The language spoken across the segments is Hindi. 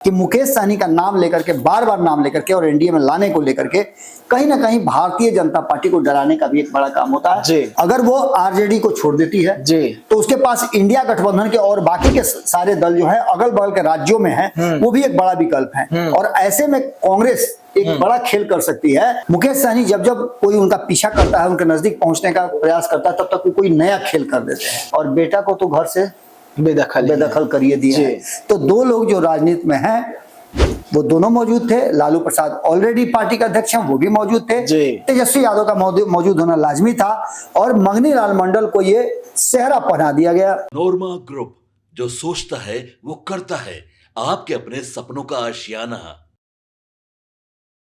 कि मुकेश सहनी का नाम लेकर के बार बार नाम लेकर के और एनडीए में लाने को लेकर के कहीं ना कहीं भारतीय जनता पार्टी को डराने का भी एक बड़ा काम होता है जी। अगर वो आरजेडी को छोड़ देती है जी। तो उसके पास इंडिया गठबंधन के और बाकी के सारे दल जो है अगल बगल के राज्यों में है वो भी एक बड़ा विकल्प है और ऐसे में कांग्रेस एक बड़ा खेल कर सकती है। मुकेश सहनी जब जब कोई उनका पीछा करता है, उनके नजदीक पहुंचने का प्रयास करता है, तब तक वो कोई नया खेल कर देते हैं और बेटा को तो घर से बेदखल करिए दिए हैं। तो दो लोग जो राजनीति में हैं वो दोनों मौजूद थे। लालू प्रसाद ऑलरेडी पार्टी का अध्यक्ष हैं, वो भी मौजूद थे। तेजस्वी यादव का मौजूद होना लाजमी था और मंगनी लाल मंडल को ये सेहरा पहना दिया गया। नोरमा ग्रुप, जो सोचता है वो करता है, आपके अपने सपनों का आशियाना।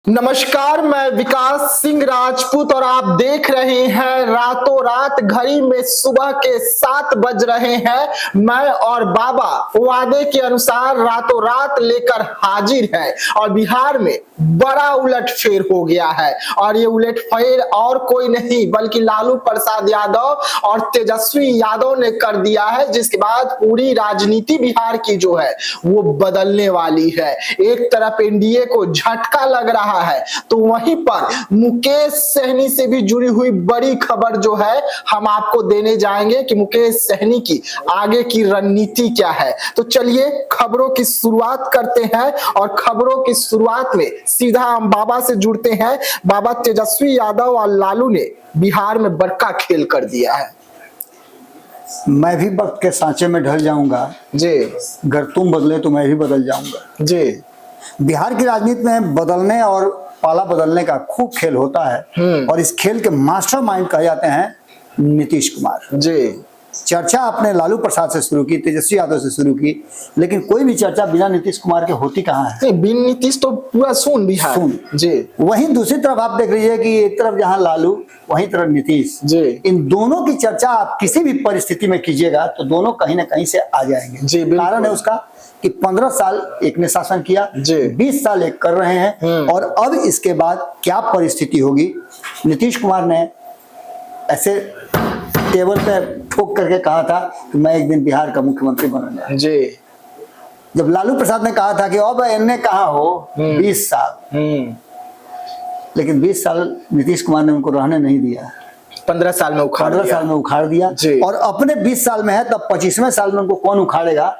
नमस्कार, मैं विकास सिंह राजपूत और आप देख रहे हैं रातों रात। घड़ी में सुबह के 7 बज रहे हैं। मैं और बाबा वादे के अनुसार रातों रात लेकर हाजिर है और बिहार में बड़ा उलटफेर हो गया है और ये उलटफेर और कोई नहीं बल्कि लालू प्रसाद यादव और तेजस्वी यादव ने कर दिया है, जिसके बाद पूरी राजनीति बिहार की जो है वो बदलने वाली है। एक तरफ एनडीए को झटका लग रहा है तो वहीं पर मुकेश सहनी से भी जुड़ी हुई बड़ी खबर जो है हम आपको देने जाएंगे कि मुकेश सहनी की आगे की रणनीति क्या है। तो चलिए खबरों की शुरुआत करते हैं और खबरों की शुरुआत में सीधा हम बाबा से जुड़ते हैं। बाबा, तेजस्वी यादव और लालू ने बिहार में बड़का खेल कर दिया है। मैं भी वक्त के सांचे में ढल जाऊंगा जी, अगर तुम बदले तो मैं भी बदल जाऊंगा जी। बिहार की राजनीति में बदलने और पाला बदलने का खूब खेल होता है और इस खेल के मास्टरमाइंड कहे जाते हैं नीतीश कुमार जी। चर्चा आपने लालू प्रसाद से शुरू की, तेजस्वी यादव से शुरू की, लेकिन कोई भी चर्चा बिना नीतीश कुमार के होती कहाँ है? बिन नीतीश तो पूरा सुन बिहार सुन जी। वहीं दूसरी तरफ आप देख रही है कि एक तरफ जहाँ लालू वहीं तरफ नीतीश जी। इन दोनों की चर्चा आप किसी भी परिस्थिति में कीजिएगा तो दोनों कहीं ना कहीं से आ जाएंगे जी। कारण है उसका कि 15 साल एक ने शासन किया, 20 साल एक कर रहे हैं और अब इसके बाद क्या परिस्थिति होगी। नीतीश कुमार ने ऐसे टेबल पे ठोक करके कहा था कि मैं एक दिन बिहार का मुख्यमंत्री बनूंगा जी। जब लालू प्रसाद ने कहा था कि अब इन्हें कहा हो 20 साल, लेकिन 20 साल नीतीश कुमार ने उनको रहने नहीं दिया। 15 साल में उखाड़ दिया और अपने 20 साल में है तब 25वें साल में उनको कौन उखाड़ेगा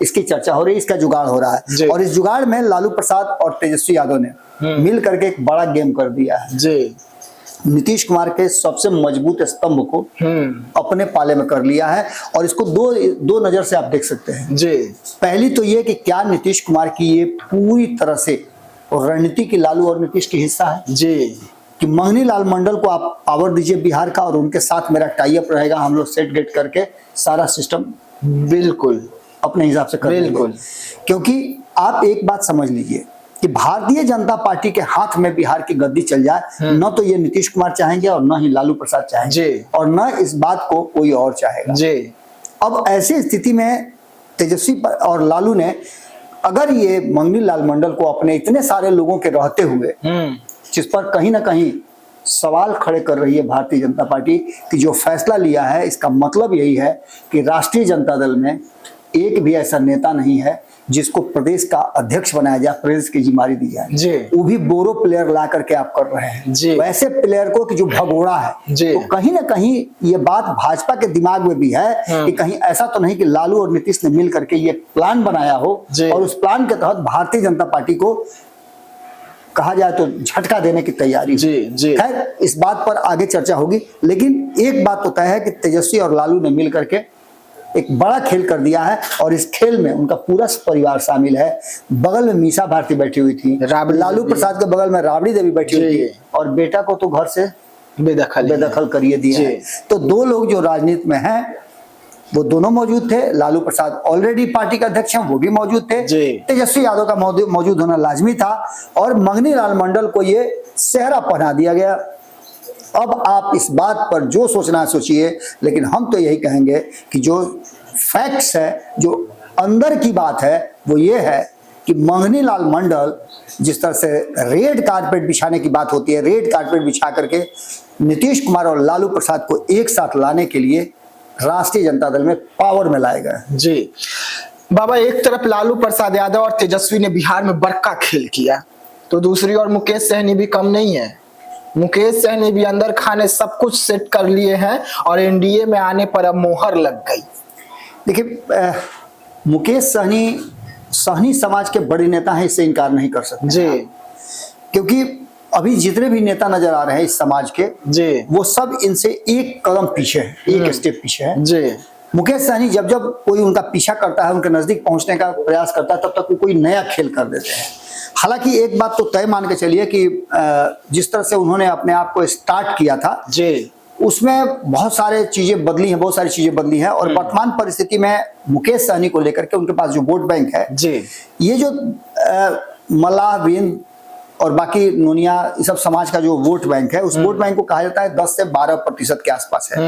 इसकी चर्चा हो रही है, इसका जुगाड़ हो रहा है और इस जुगाड़ में लालू प्रसाद और तेजस्वी यादव ने मिल करके एक बड़ा गेम कर दिया है जी। नीतीश कुमार के सबसे मजबूत स्तंभ को अपने पाले में कर लिया है और इसको दो नजर से आप देख सकते हैं जी। पहली तो ये कि क्या नीतीश कुमार की ये पूरी तरह से रणनीति की लालू और नीतीश की हिस्सा है जी कि मंगनी लाल मंडल को आप पावर दीजिए बिहार का और उनके साथ मेरा टाई अप रहेगा, हम लोग सेट गेट करके सारा सिस्टम बिल्कुल अपने हिसाब से कर बिल्कुल। क्योंकि आप एक बात समझ लीजिए कि भारतीय जनता पार्टी के हाथ में बिहार की गद्दी चल जाए, न तो ये नीतीश कुमार चाहेंगे और न ही लालू प्रसाद चाहेंगे और न इस बात को कोई और चाहेगा जी। अब ऐसी स्थिति में तेजस्वी और लालू ने अगर ये मंगनी लाल मंडल को अपने इतने सारे लोगों के रहते हुए जिस पर कहीं ना कहीं सवाल खड़े कर रही है भारतीय जनता पार्टी कि जो फैसला लिया है इसका मतलब यही है कि राष्ट्रीय जनता दल में एक भी ऐसा नेता नहीं है जिसको प्रदेश का अध्यक्ष बनाया जाए, प्रदेश की जिम्मेदारी दी जाए, वो भी बोरो प्लेयर ला करके आप कर रहे हैं जी। वैसे प्लेयर को कि जो भगोड़ा है तो कहीं ना कहीं ये बात भाजपा के दिमाग में भी है कि कहीं ऐसा तो नहीं कि लालू और नीतीश ने मिल करके ये प्लान बनाया हो और उस प्लान के तहत भारतीय जनता पार्टी को कहा जाए तो झटका देने की तैयारी जी। खैर इस बात पर आगे चर्चा होगी, लेकिन एक बात तो तय है कि तेजस्वी और लालू ने मिल करके एक बड़ा खेल कर दिया है और इस खेल में उनका पूरा परिवार शामिल है। बगल में मीसा भारती बैठी हुई थी, लालू प्रसाद के बगल में राबड़ी देवी बैठी हुई थी और बेटा को तो घर से बेदखल करिए दिया है। तो दो लोग जो राजनीति में हैं वो दोनों मौजूद थे। लालू प्रसाद ऑलरेडी पार्टी का अध्यक्ष हैं, वो भी मौजूद थे। तेजस्वी यादव का मौजूद होना लाजमी था और मंगनी लाल मंडल को ये सेहरा पहना दिया गया। अब आप इस बात पर जो सोचना है सोचिए, लेकिन हम तो यही कहेंगे कि जो फैक्ट्स है, जो अंदर की बात है वो ये है कि मंगनी लाल मंडल जिस तरह से रेड कारपेट बिछाने की बात होती है, रेड कारपेट बिछा करके नीतीश कुमार और लालू प्रसाद को एक साथ लाने के लिए राष्ट्रीय जनता दल में पावर में लाएगा जी। बाबा एक तरफ लालू प्रसाद यादव और तेजस्वी ने बिहार में बड़का खेल किया, तो दूसरी ओर मुकेश सहनी भी कम नहीं है। मुकेश सहनी भी अंदर खाने सब कुछ सेट कर लिए हैं और एनडीए में आने पर अब मोहर लग गई। देखिए मुकेश सहनी समाज के बड़े नेता हैं, इससे इनकार नहीं कर सकते जी, क्योंकि अभी जितने भी नेता नजर आ रहे हैं इस समाज के जी, वो सब इनसे एक कदम पीछे है, एक स्टेप पीछे है जी। मुकेश सहनी जब जब कोई उनका पीछा करता है, उनके नजदीक पहुंचने का प्रयास करता है, तब तक वो कोई नया खेल कर देते हैं। हालांकि एक बात तो तय मान के चलिए कि जिस तरह से उन्होंने अपने आप को स्टार्ट किया था जी, उसमें बहुत सारे चीजें बदली हैं, बहुत सारी चीजें बदली हैं और वर्तमान परिस्थिति में मुकेश सहनी को लेकर के उनके पास जो वोट बैंक है जी, ये जो मल्लाह बिंद और बाकी नोनिया इस सब समाज का जो वोट बैंक है, उस वोट बैंक को कहा जाता है 10 से 12% के आसपास है।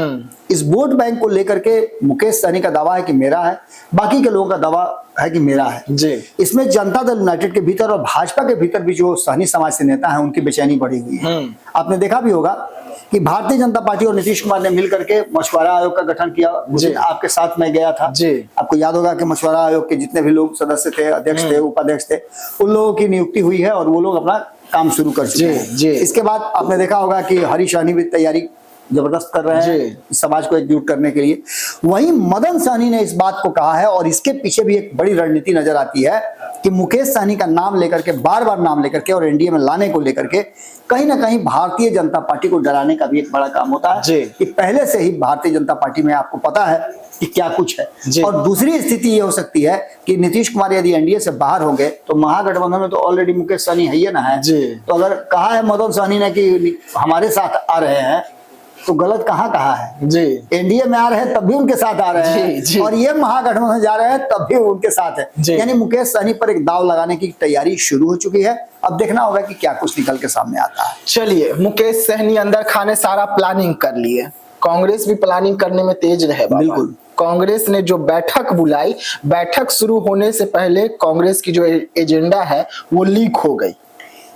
इस वोट बैंक को लेकर के मुकेश सहनी का दावा है कि मेरा है, बाकी के लोगों का दावा है कि मेरा है जी। इसमें जनता दल यूनाइटेड के भीतर और भाजपा के भीतर भी जो सहनी समाज से नेता है उनकी बेचैनी बढ़ी हुई है। आपने देखा भी होगा कि भारतीय जनता पार्टी और नीतीश कुमार ने मिलकर के मछुआरा आयोग का गठन किया। उस दिन आपके साथ मैं गया था जी। आपको याद होगा कि मछुआरा आयोग के जितने भी लोग सदस्य थे, अध्यक्ष थे, उपाध्यक्ष थे, उन लोगों की नियुक्ति हुई है और वो लोग अपना काम शुरू कर चुके हैं। जी। इसके बाद आपने देखा होगा कि हरीश सहनी भी तैयारी जबरदस्त कर रहे हैं इस समाज को एकजुट करने के लिए। वहीं मदन सहनी ने इस बात को कहा है और इसके पीछे भी एक बड़ी रणनीति नजर आती है कि मुकेश सहनी का नाम लेकर के, बार बार नाम लेकर के और एनडीए में लाने को लेकर के कहीं ना कहीं भारतीय जनता पार्टी को डराने का भी एक बड़ा काम होता है कि पहले से ही भारतीय जनता पार्टी में आपको पता है कि क्या कुछ है। और दूसरी स्थिति ये हो सकती है कि नीतीश कुमार यदि एनडीए से बाहर होंगे तो महागठबंधन में तो ऑलरेडी मुकेश सहनी है ही ना है। तो अगर कहा है मदन सहनी ने कि हमारे साथ आ रहे हैं तो गलत कहा है जी। एनडीए में आ रहे हैं तब भी उनके साथ आ रहे हैं और ये महागठबंधन जा रहे हैं तब भी उनके साथ है। यानी मुकेश सहनी पर एक दाव लगाने की तैयारी शुरू हो चुकी है। अब देखना होगा कि क्या कुछ निकल के सामने आता है। चलिए, मुकेश सहनी अंदर खाने सारा प्लानिंग कर लिए, कांग्रेस भी प्लानिंग करने में तेज रहे। बिल्कुल, कांग्रेस ने जो बैठक बुलाई, बैठक शुरू होने से पहले कांग्रेस की जो एजेंडा है वो लीक हो गई।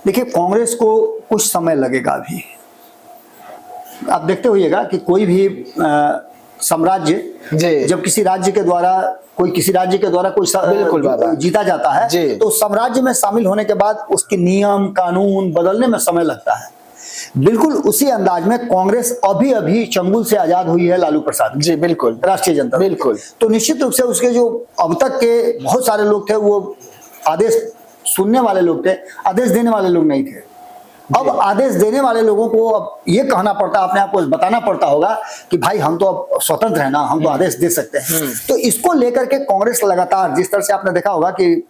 देखिए, कांग्रेस को कुछ समय लगेगा अभी। आप देखते होइएगा कि कोई भी साम्राज्य जब किसी राज्य के द्वारा कोई जीता जाता है तो साम्राज्य में शामिल होने के बाद उसके नियम कानून बदलने में समय लगता है। बिल्कुल उसी अंदाज में कांग्रेस अभी चंगुल से आजाद हुई है लालू प्रसाद जी, बिल्कुल राष्ट्रीय जनता बिल्कुल। तो निश्चित रूप से उसके जो अब तक के बहुत सारे लोग थे वो आदेश सुनने वाले लोग थे, आदेश देने वाले लोग नहीं थे। अब आदेश देने वाले लोगों को अब ये कहना पड़ता, अपने आप को बताना पड़ता होगा कि भाई हम तो अब स्वतंत्र है ना, हम तो आदेश दे सकते हैं। तो इसको लेकर के कांग्रेस लगातार, जिस तरह से आपने देखा होगा कि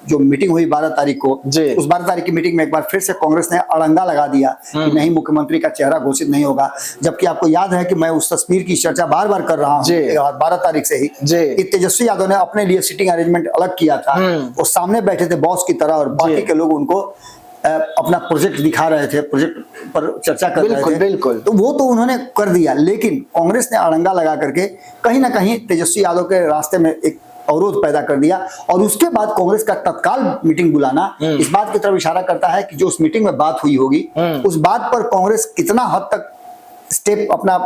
जो मीटिंग हुई 12 तारीख को, उस 12 तारीख की मीटिंग में एक बार फिर से कांग्रेस ने अड़ंगा लगा दिया कि नहीं, मुख्यमंत्री का चेहरा घोषित नहीं होगा। जबकि आपको याद है कि मैं उस तस्वीर की चर्चा बार बार कर रहा हूँ 12 तारीख से ही कि तेजस्वी यादव ने अपने लिए सीटिंग अरेंजमेंट अलग किया था। वो सामने बैठे थे बॉस की तरह और बाकी के लोग उनको अपना प्रोजेक्ट दिखा रहे थे, प्रोजेक्ट पर चर्चा कर रहे थे। बिल्कुल। तो वो तो उन्होंने कर दिया, लेकिन कांग्रेस ने अड़ंगा लगा करके कहीं ना कहीं तेजस्वी यादव के रास्ते में एक अवरोध पैदा कर दिया। और उसके बाद कांग्रेस का तत्काल मीटिंग बुलाना इस बात की तरफ इशारा करता है कि जो उस मीटिंग में बात हुई होगी उस बात पर कांग्रेस कितना हद तक स्टेप अपना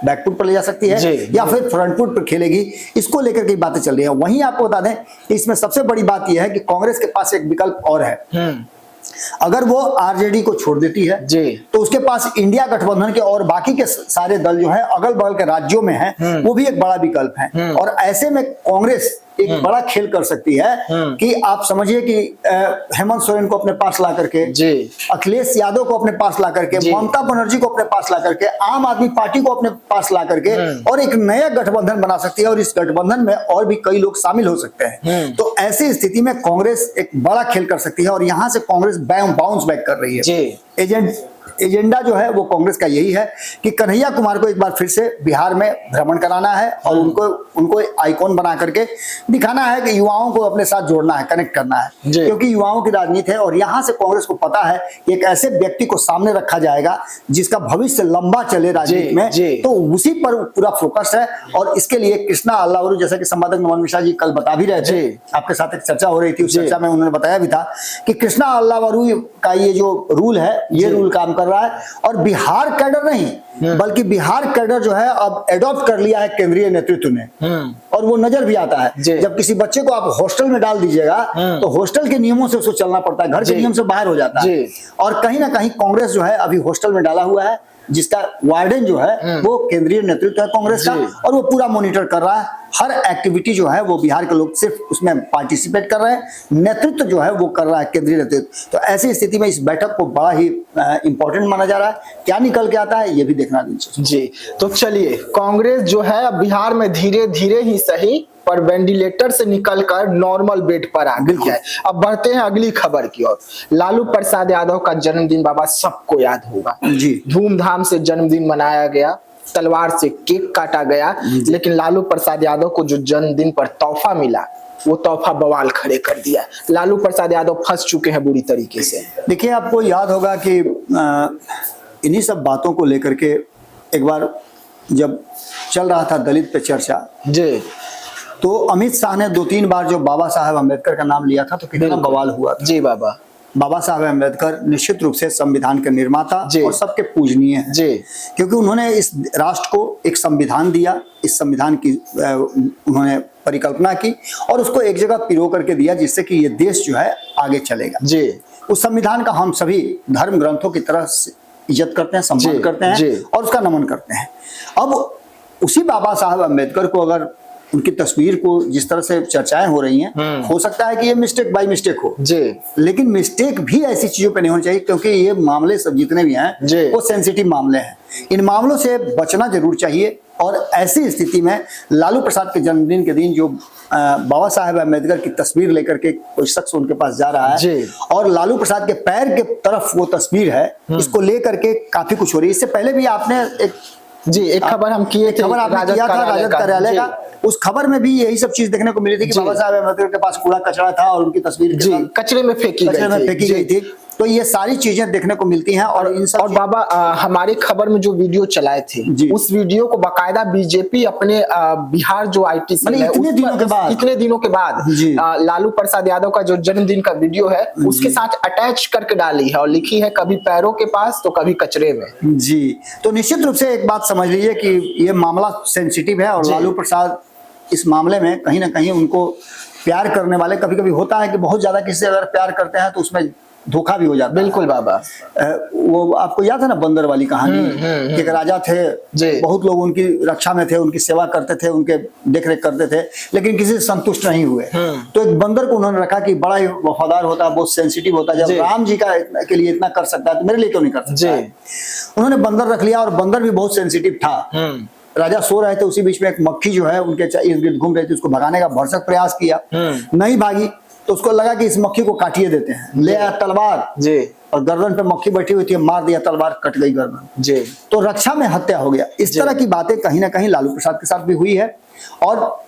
बैकफुट पर ले जा सकती है या फिर फ्रंट फुट पर खेलेगी, इसको लेकर के बातें चल रही है। वहीं आपको बता दें कि इसमें सबसे बड़ी बात यह है कि कांग्रेस के पास एक विकल्प और है। अगर वो आरजेडी को छोड़ देती है तो उसके पास इंडिया गठबंधन के और बाकी के सारे दल जो है अगल बगल के राज्यों में हैं, वो भी एक बड़ा विकल्प है। और ऐसे में कांग्रेस एक बड़ा खेल कर सकती है कि आप समझिए कि हेमंत सोरेन को अपने पास ला करके, अखिलेश यादव को अपने पास ला करके, ममता बनर्जी को अपने पास ला करके, आम आदमी पार्टी को अपने पास ला करके और एक नया गठबंधन बना सकती है। और इस गठबंधन में और भी कई लोग शामिल हो सकते हैं। तो ऐसी स्थिति में कांग्रेस एक बड़ा खेल कर सकती है और यहां से कांग्रेस बाउंस बैक कर रही है। एजेंडा जो है वो कांग्रेस का यही है कि कन्हैया कुमार को एक बार फिर से बिहार में भ्रमण कराना है और उनको आइकॉन बना करके दिखाना है कि युवाओं को अपने साथ जोड़ना है, कनेक्ट करना है, क्योंकि युवाओं की राजनीति है। और यहां से कांग्रेस को पता है कि एक ऐसे व्यक्ति को सामने रखा जाएगा जिसका भविष्य लंबा चले राजनीति में, तो उसी पर पूरा फोकस है। और इसके लिए कृष्णा अल्लावरू, जैसा कि संवादक नमन मिश्रा जी कल बता भी रहे थे, आपके साथ एक चर्चा हो रही थी, उस चर्चा में उन्होंने बताया भी था कि कृष्णा अल्लावरू का ये जो रूल है, ये रूल काम कर रहा है। और बिहार कैडर नहीं बल्कि बिहार कैडर जो है अब एडॉप्ट कर लिया है केंद्रीय नेतृत्व ने, और वो नजर भी आता है। जब किसी बच्चे को आप हॉस्टल में डाल दीजिएगा तो हॉस्टल के नियमों से उसको चलना पड़ता है, घर के नियम से बाहर हो जाता है। और कहीं ना कहीं कांग्रेस जो है अभी हॉस्टल में डाला हुआ है, जिसका वार्डन जो है वो केंद्रीय नेतृत्व है कांग्रेस का, और वो पूरा मॉनिटर कर रहा है। हर एक्टिविटी जो है वो बिहार के लोग सिर्फ उसमें पार्टिसिपेट कर रहे हैं, नेतृत्व जो है वो कर रहा है केंद्रीय नेतृत्व। तो ऐसी स्थिति में इस बैठक को बड़ा ही इंपॉर्टेंट माना जा रहा है। क्या निकल के आता है ये भी देखना दिलचस्प जी। तो चलिए, कांग्रेस जो है अब बिहार में धीरे धीरे ही सही पर वेंटिलेटर से निकलकर नॉर्मल बेड पर आ गई है। अब बढ़ते हैं अगली खबर की ओर। लालू प्रसाद यादव का जन्मदिन बाबा सबको याद होगा जी। धूमधाम से जन्मदिन मनाया गया, तलवार से केक काटा गया, लेकिन लालू प्रसाद यादव को जो जन्मदिन पर तोहफा मिला वो तोहफा बवाल खड़े कर दिया। लालू प्रसाद यादव फंस चुके हैं बुरी तरीके से। देखिए, आपको याद होगा कि इन्हीं सब बातों को लेकर के एक बार जब चल रहा था दलित पे चर्चा जी, तो अमित शाह ने 2-3 बार जो बाबा साहब अम्बेडकर का नाम लिया था तो कितना बवाल हुआ था। जी बाबा। बाबा साहब अम्बेडकर निश्चित रूप से संविधान के निर्माता और सबके पूजनीय हैं जी, क्योंकि उन्होंने इस राष्ट्र को एक संविधान दिया, इस संविधान की उन्होंने परिकल्पना की और उसको एक जगह पिरो करके दिया जिससे कि ये देश जो है आगे चलेगा जी। उस संविधान का हम सभी धर्म ग्रंथों की तरह इज्जत करते हैं, सम्मान करते हैं और उसका नमन करते हैं। अब उसी बाबा साहब अम्बेडकर को अगर उनकी तस्वीर को जिस तरह से चर्चाएं हो रही हैं, हो सकता है कि ये मिस्टेक बाय मिस्टेक हो जी, लेकिन मिस्टेक भी ऐसी चीजों पे नहीं होनी चाहिए क्योंकि ये मामले सब जितने भी हैं वो सेंसिटिव मामले हैं। इन मामलों से बचना जरूर चाहिए। और ऐसी स्थिति में लालू प्रसाद के जन्मदिन के दिन जो बाबा साहेब अम्बेडकर की तस्वीर लेकर के कोई शख्स उनके पास जा रहा है और लालू प्रसाद के पैर के तरफ वो तस्वीर है, इसको लेकर के काफी कुछ हो रही है। इससे पहले भी आपने एक खबर हम किए थे, खबर आपने किया था राजद कार्यालय का। उस खबर में भी यही सब चीज देखने को मिली थी कि बाबा साहब अम्बेडकर के पास कूड़ा कचरा था और उनकी तस्वीर कचरे में फेंकी गई थी। तो ये सारी चीजें देखने को मिलती हैं और इन सब और बाबा हमारी खबर में जो वीडियो चलाए थे उस वीडियो को बाकायदा बीजेपी अपने बिहार जो आईटी इतने दिनों के बाद लालू प्रसाद यादव का जो जन्मदिन का वीडियो है उसके साथ अटैच करके डाली है और लिखी है कभी पैरों के पास तो कभी कचरे में। जी, तो निश्चित रूप से एक बात समझ लीजिए कि ये मामला सेंसिटिव है और लालू प्रसाद इस मामले में कहीं ना कहीं उनको प्यार करने वाले, कभी कभी होता है कि बहुत ज्यादा किसी से अगर प्यार करते हैं तो उसमें धोखा भी हो जाता है। बिल्कुल बाबा। वो आपको याद है ना बंदर वाली कहानी कि एक राजा थे, बहुत लोग उनकी रक्षा में थे, उनकी सेवा करते थे, उनके देखरेख करते थे, लेकिन किसी से संतुष्ट नहीं हुए। तो एक बंदर को उन्होंने रखा कि बड़ा ही वफादार होता है, बहुत सेंसिटिव होता है, जब राम जी के लिए इतना कर सकता है तो मेरे लिए क्यों नहीं कर सकता। उन्होंने बंदर रख लिया और बंदर भी बहुत सेंसिटिव था। राजा सो रहे थे, उसी बीच में एक मक्खी जो है उनके इर्द गिर्द घूम रही थी, उसको भगाने का भरसक प्रयास किया, नहीं भागी तो उसको लगा कि इस मक्खी को काटिए देते हैं, ले आया तलवार और गर्दन पे मक्खी बैठी हुई थी, मार दिया, तलवार कट गई गर्दन, तो रक्षा में हत्या हो गया। इस तरह की बातें कहीं ना कहीं लालू प्रसाद के साथ भी हुई है। और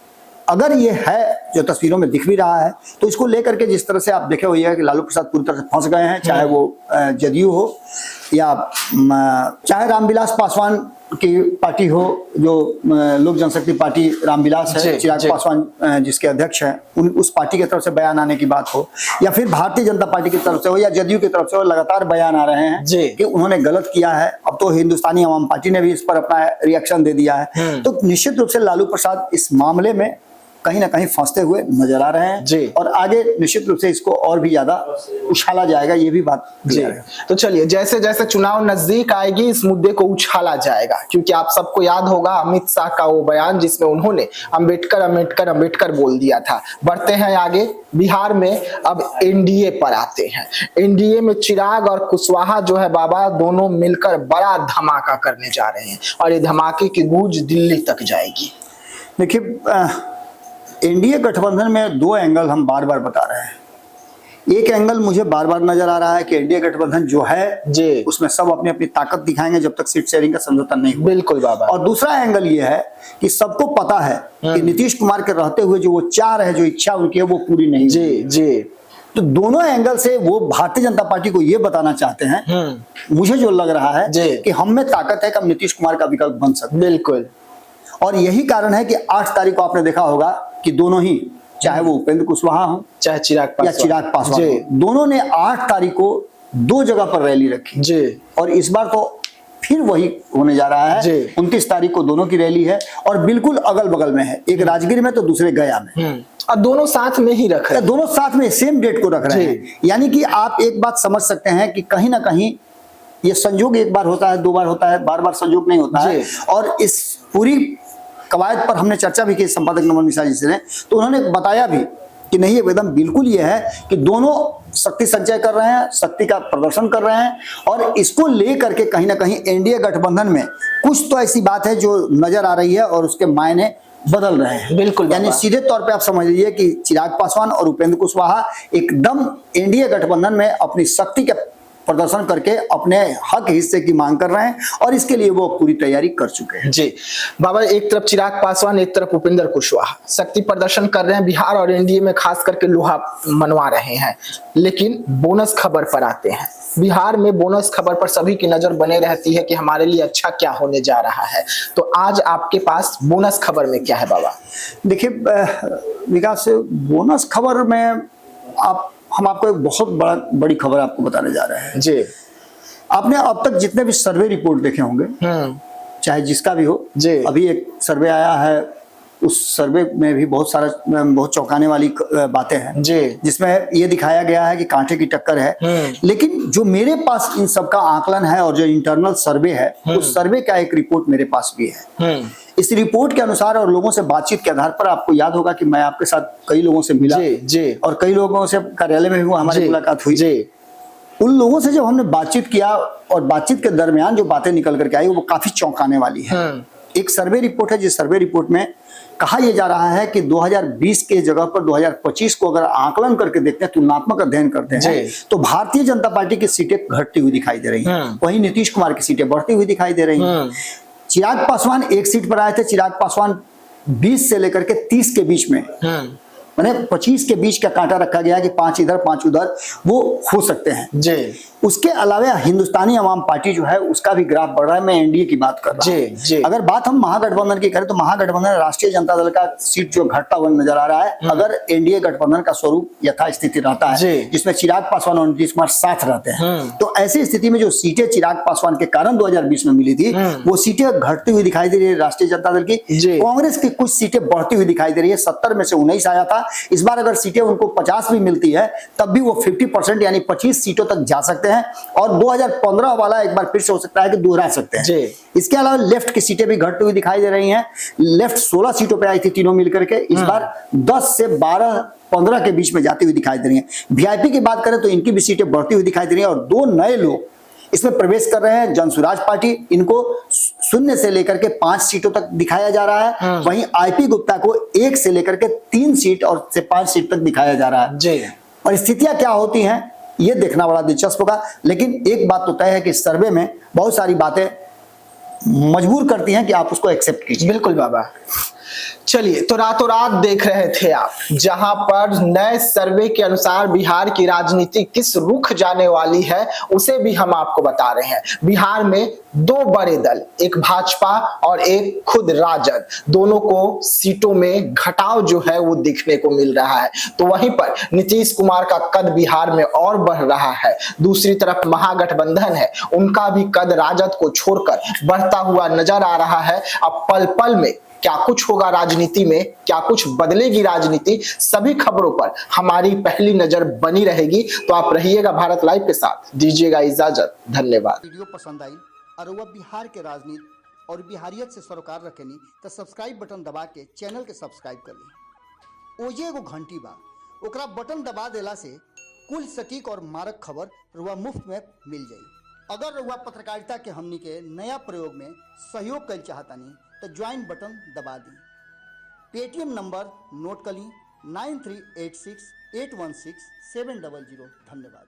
अगर ये है जो तस्वीरों में दिख भी रहा है तो इसको लेकर के जिस तरह से आप देखे हुए हैं कि लालू प्रसाद पूरी तरह से फंस गए हैं, चाहे वो जदयू हो या चाहे रामविलास पासवान की पार्टी हो, जो लोक जनशक्ति पार्टी रामविलास है, चिराग पासवान जिसके अध्यक्ष हैं, उस पार्टी की तरफ से बयान आने की बात हो या फिर भारतीय जनता पार्टी की तरफ से हो या जदयू की तरफ से हो, लगातार बयान आ रहे हैं कि उन्होंने गलत किया है। अब तो हिंदुस्तानी आवाम पार्टी ने भी इस पर अपना रिएक्शन दे दिया है। तो निश्चित रूप से लालू प्रसाद इस मामले में कहीं ना कहीं फंसते हुए नजर आ रहे हैं और आगे निश्चित रूप से इसको और भी ज्यादा उछाला जाएगा, ये भी बात है। तो चलिए, जैसे जैसे चुनाव नजदीक आएगी इस मुद्दे को उछाला जाएगा, क्योंकि आप सबको याद होगा अमित शाह का वो बयान जिसमें उन्होंने अम्बेडकर अम्बेडकर अम्बेडकर बोल दिया था। बढ़ते हैं आगे, बिहार में अब एनडीए पर आते हैं। एनडीए में चिराग और कुशवाहा जो है बाबा दोनों मिलकर बड़ा धमाका करने जा रहे हैं और ये धमाके की गूंज दिल्ली तक जाएगी। देखिए, एनडीए गठबंधन में दो एंगल हम बार बार बता रहे हैं। एक एंगल मुझे बार बार नजर आ रहा है कि एनडीए गठबंधन जो है उसमें सब अपनी अपनी ताकत दिखाएंगे जब तक सीट शेयरिंग का समझौता नहीं हो। बिल्कुल बाबा। और दूसरा एंगल ये है कि सबको पता है कि नीतीश कुमार के रहते हुए जो वो चाह रहे, जो इच्छा उनकी है वो पूरी नहीं जी। तो दोनों एंगल से वो भारतीय जनता पार्टी को ये बताना चाहते हैं, मुझे जो लग रहा है कि हम में ताकत है कि हम नीतीश कुमार का विकल्प बन सकते। बिल्कुल। और यही कारण है कि 8 तारीख को आपने देखा होगा कि दोनों ही, चाहे वो उपेंद्र कुशवाहा हो चाहे चिराग पासवान हो, दोनों ने 8 तारीख को 2 जगह पर रैली रखी जी। और इस बार तो फिर वही होने जा रहा जी। है। 29 तारीख को दोनों की रैली है और बिल्कुल अगल बगल में है, एक राजगीर में तो दूसरे गया में। और दोनों साथ में ही रख रहे हैं। दोनों साथ में सेम डेट को रख रहे हैं। यानी कि आप एक बात समझ सकते हैं कि कहीं ना कहीं ये संयोग एक बार होता है, 2 बार होता है, बार बार संयोग नहीं होता है। और इस पूरी कवायद पर हमने चर्चा भी की संपादक नमन मिश्रा जी से, तो उन्होंने बताया भी कि नहीं एकदम बिल्कुल ये है कि दोनों शक्ति संचय कर रहे हैं, शक्ति का प्रदर्शन कर रहे हैं और इसको लेकर के कहीं ना कहीं एनडीए गठबंधन में कुछ तो ऐसी बात है जो नजर आ रही है और उसके मायने बदल रहे हैं। बिल्कुल, यानी सीधे तौर पे आप समझ लीजिए कि चिराग पासवान और उपेंद्र कुशवाहा एकदम एनडीए गठबंधन में अपनी शक्ति के प्रदर्शन करके अपने हक हिस्से की मांग कर रहे हैं और इसके लिए वो पूरी तैयारी कर चुके हैं। जी बाबा, एक तरफ चिराग पासवान, एक तरफ उपेंद्र कुशवाहा शक्ति प्रदर्शन कर रहे हैं बिहार और एनडीए में, खास करके लोहा मनवा रहे हैं। लेकिन बोनस खबर पर आते हैं। बिहार में बोनस खबर पर सभी की नजर बने रहती है कि हमारे लिए अच्छा क्या होने जा रहा है। तो आज आपके पास बोनस खबर में क्या है बाबा? देखिए विकास, बोनस खबर में हम आपको एक बहुत बड़ी खबर आपको बताने जा रहे हैं। जी। आपने अब तक जितने भी सर्वे रिपोर्ट देखे होंगे, चाहे जिसका भी हो, अभी एक सर्वे आया है, उस सर्वे में भी बहुत चौंकाने वाली बातें हैं जी, जिसमें ये दिखाया गया है कि कांटे की टक्कर है। लेकिन जो मेरे पास इन सब का आकलन है और जो इंटरनल सर्वे है, उस सर्वे का एक रिपोर्ट मेरे पास भी है। इस रिपोर्ट के अनुसार और लोगों से बातचीत के आधार पर, आपको याद होगा कि मैं आपके साथ कई लोगों से मिला जी, और कई लोगों से कार्यालय में भी हमारी मुलाकात हुई जी। उन लोगों से जब हमने बातचीत किया और बातचीत के दरमियान जो बातें निकल करके आई वो काफी चौंकाने वाली है। एक सर्वे रिपोर्ट है, जिस सर्वे रिपोर्ट में कहा यह जा रहा है कि 2020 के जगह पर 2025 को अगर आकलन करके देखते हैं, तुलनात्मक अध्ययन करते हैं, तो भारतीय जनता पार्टी की सीटें घटती हुई दिखाई दे रही हैं, वहीं नीतीश कुमार की सीटें बढ़ती हुई दिखाई दे रही हैं। चिराग पासवान 1 सीट पर आए थे। चिराग पासवान 20 से लेकर के 30 के बीच में, मैंने 25 के बीच का कांटा रखा गया कि 5 इधर 5 उधर वो हो सकते हैं जी। उसके अलावा हिंदुस्तानी अवाम पार्टी जो है उसका भी ग्राफ बढ़ रहा है। मैं एनडीए की बात कर रहा हूं जी। अगर बात हम महागठबंधन की करें तो महागठबंधन राष्ट्रीय जनता दल का सीट जो घटता हुआ नजर आ रहा है। अगर एनडीए गठबंधन का स्वरूप यथास्थिति रहता है, जिसमें चिराग पासवान और नीतीश कुमार साथ रहते हैं, तो ऐसी स्थिति में जो सीटें चिराग पासवान के कारण 2020 में मिली थी, वो सीटें घटती हुई दिखाई दे रही है राष्ट्रीय जनता दल की। कांग्रेस की कुछ सीटें बढ़ती हुई दिखाई दे रही है। 70 में से 19 आया था। इस बार अगर सीटें उनको 50 भी मिलती है, तब भी वो 50% यानी 25 सीटों तक जा सकते हैं और 2015 वाला एक बार फिर से हो सकता है कि दोहरा सकते हैं जी। इसके अलावा लेफ्ट की सीटें भी घटती हुई दिखाई दे रही हैं। लेफ्ट 16 सीटों पे आई थी तीनों मिलकर के, इस बार 10 से 12-15 के बीच में जाती हुई दिखाई दे रही हैं। वीआईपी की बात करें तो इनकी भी सीटें बढ़ती हुई दिखाई दे रही हैं और 2 नए लोग इसमें प्रवेश कर रहे हैं। जनसुराज पार्टी, इनको 0 से लेकर के 5 सीटों तक दिखाया जा रहा है। वहीं आईपी गुप्ता को 1 से लेकर के 3 सीट और से 5 सीट तक दिखाया जा रहा है जी। और स्थितियां क्या होती हैं ये देखना बड़ा दिलचस्प होगा। लेकिन एक बात तो तय है कि इस सर्वे में बहुत सारी बातें मजबूर करती हैं कि आप उसको एक्सेप्ट कीजिए। बिल्कुल बाबा। चलिए, तो रातों रात देख रहे थे आप, जहां पर नए सर्वे के अनुसार बिहार की राजनीति किस रुख जाने वाली है उसे भी हम आपको बता रहे हैं। बिहार में 2 बड़े दल, एक भाजपा और एक खुद राजद, दोनों को सीटों में घटाव जो है वो दिखने को मिल रहा है। तो वहीं पर नीतीश कुमार का कद बिहार में और बढ़ रहा है। दूसरी तरफ महागठबंधन है, उनका भी कद राजद को छोड़कर बढ़ता हुआ नजर आ रहा है। अब पल पल में क्या कुछ होगा राजनीति में, क्या कुछ बदलेगी राजनीति, सभी खबरों पर हमारी पहली नजर बनी रहेगी। तो आप रहिएगा भारत लाइव के साथ, दीजिएगा इजाजत। धन्यवाद। वीडियो पसंद आई और वह बिहार के राजनीति और बिहारियत से सरोकार रखेनी तो सब्सक्राइब बटन दबा के चैनल के सब्सक्राइब कर ली। ओजे एगो घंटी बा, ओकरा बटन दबा देला से कुल सटीक और मारक खबर रुआ मुफ्त में मिल जाई। अगर रुआ पत्रकारिता के हमनी के नया प्रयोग में सहयोग कर चाहतानी तो ज्वाइन बटन दबा दी। पेटीएम नंबर नोट कर ली 9386816700। धन्यवाद।